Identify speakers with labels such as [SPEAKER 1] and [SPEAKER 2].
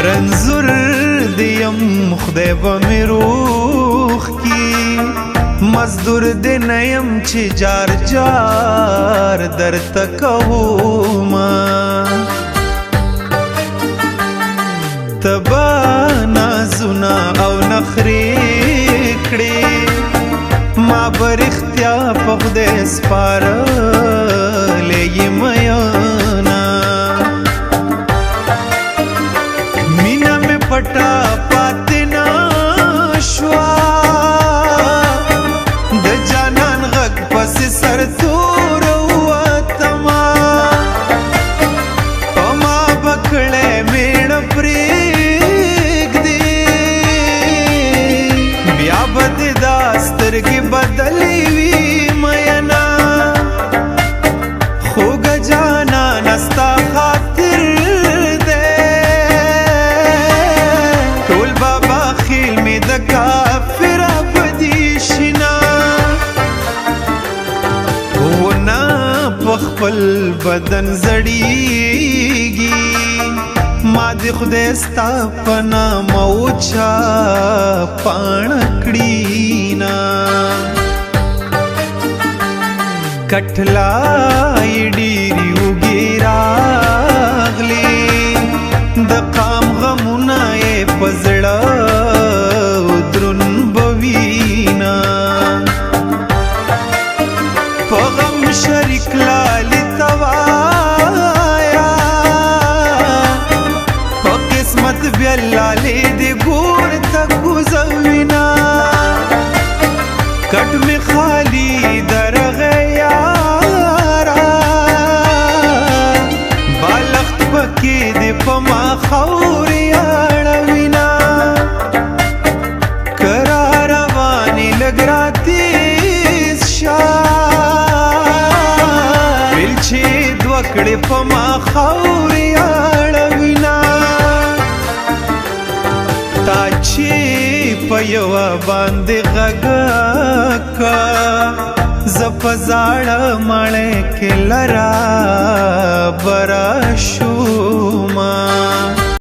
[SPEAKER 1] رنځور دیم خدای به مې روغ کی مزدور دې نه یم چې جار جار درته کومه ته به نازونه او نخرې کړې ما به رښتیا په خدای سپارلی یم یانه مینه مې پټه پاتې نه شوه د جانان غږ پسې سرتوره ووتمه په ما به کړی مېړه پرېږدې بیا به دې دا سترګې بدلې وي میینه خوږه جانانه ستا خاطر دی ټول بابا خیل مې د کافره بدي شینه ونه په خپل بدن زړیږي ما دې خدای ستا په نامه وچا پاڼه کړي نه کټلای ډېرې اوږې راغلې د قام غمونه یې په زړه دروند به وینه په غم شریک لالي ته وایه په قسمت بیا لالې دې ګور ته کوزوینه کټ مې خالي درغی یاره بالښت پکې دې په ما خاورې اړوینه که را روانې لږ راتېز شه بېلچې دوه کړې په ما خاورې اړوینه تا چې په یوه باندې غږ کا زه په زاړه مړی کې لرا برا شومه